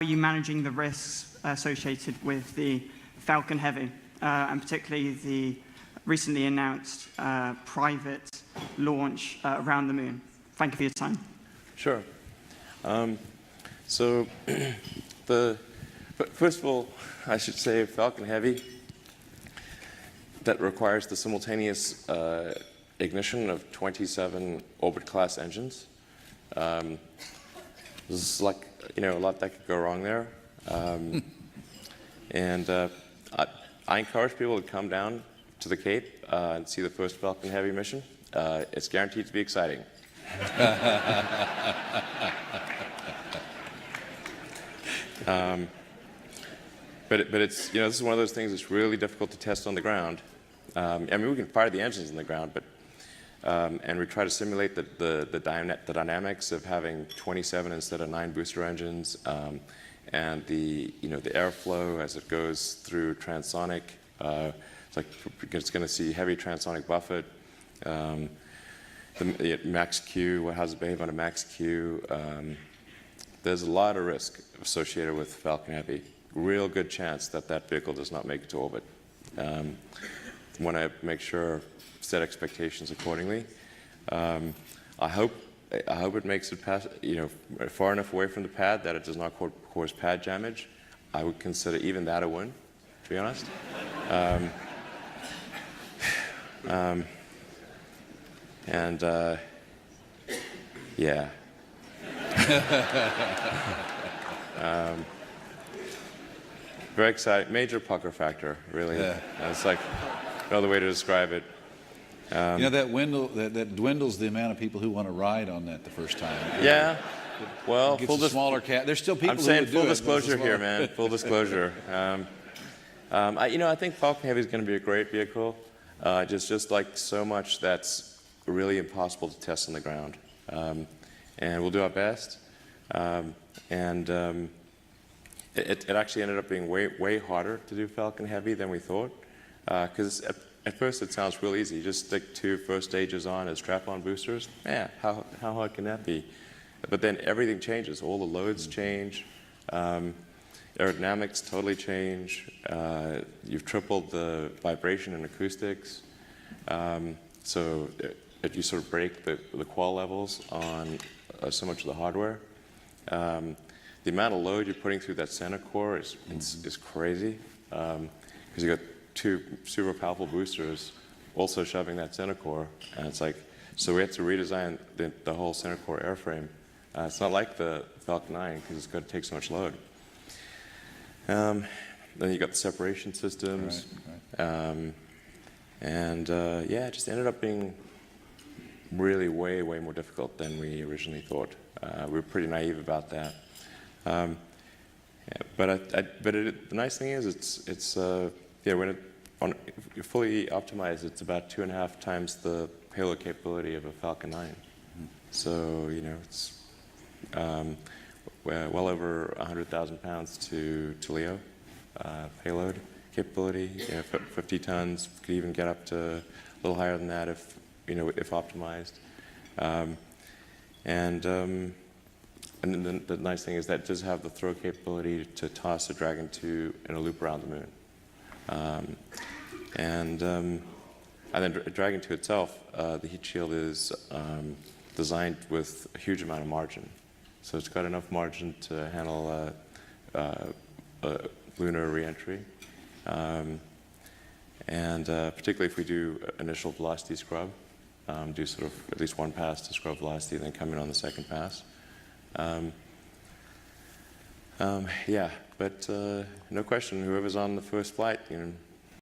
are you managing the risks associated with the Falcon Heavy, and particularly the recently announced private launch around the moon? Thank you for your time. Sure. So, first of all, I should say Falcon Heavy, that requires the simultaneous ignition of 27 Orbit-class engines. This is like, a lot that could go wrong there. And I encourage people to come down to the Cape and see the first Falcon Heavy mission. It's guaranteed to be exciting. But it's, this is one of those things that's really difficult to test on the ground. I mean, we can fire the engines in the ground, but and we try to simulate the dynamics of having 27 instead of 9 booster engines, and the airflow as it goes through transonic. It's going to see heavy transonic buffet. The max Q, how does it behave on a max Q? There's a lot of risk associated with Falcon Heavy. Real good chance that that vehicle does not make it to orbit. Want to make sure, set expectations accordingly. I hope it makes it past, far enough away from the pad that it does not cause pad damage. I would consider even that a win, to be honest. Yeah. Very exciting. Major pucker factor, really. Yeah. It's like another way to describe it. That dwindles the amount of people who want to ride on that the first time. Yeah. Well, smaller cat. There's still people. I'm saying full disclosure here, man. Full disclosure. I think Falcon Heavy is going to be a great vehicle. Just like so much that's really impossible to test on the ground, and we'll do our best. It actually ended up being way harder to do Falcon Heavy than we thought, because at first it sounds real easy. You just stick 2 first stages on as strap-on boosters. Man, how hard can that be? But then everything changes. All the loads change. Aerodynamics totally change. You've tripled the vibration and acoustics. So you sort of break the qual levels on so much of the hardware. The amount of load you're putting through that center core is crazy, because you got 2 super powerful boosters also shoving that center core, and it's like, so we had to redesign the whole center core airframe. It's not like the Falcon 9 because it's got to take so much load. Then you got the separation systems, right. It just ended up being really way more difficult than we originally thought. We were pretty naive about that. But the nice thing is when it's fully optimized, it's about 2.5 times the payload capability of a Falcon 9. So it's well over 100,000 pounds to LEO payload capability. 50 tons, could even get up to a little higher than that if optimized. And then the nice thing is that it does have the throw capability to toss a Dragon 2 in a loop around the moon. And then Dragon 2 itself, the heat shield is designed with a huge amount of margin. So it's got enough margin to handle lunar reentry. Particularly if we do initial velocity scrub, do sort of at least 1 pass to scrub velocity, then come in on the 2nd pass. But no question, whoever's on the first flight,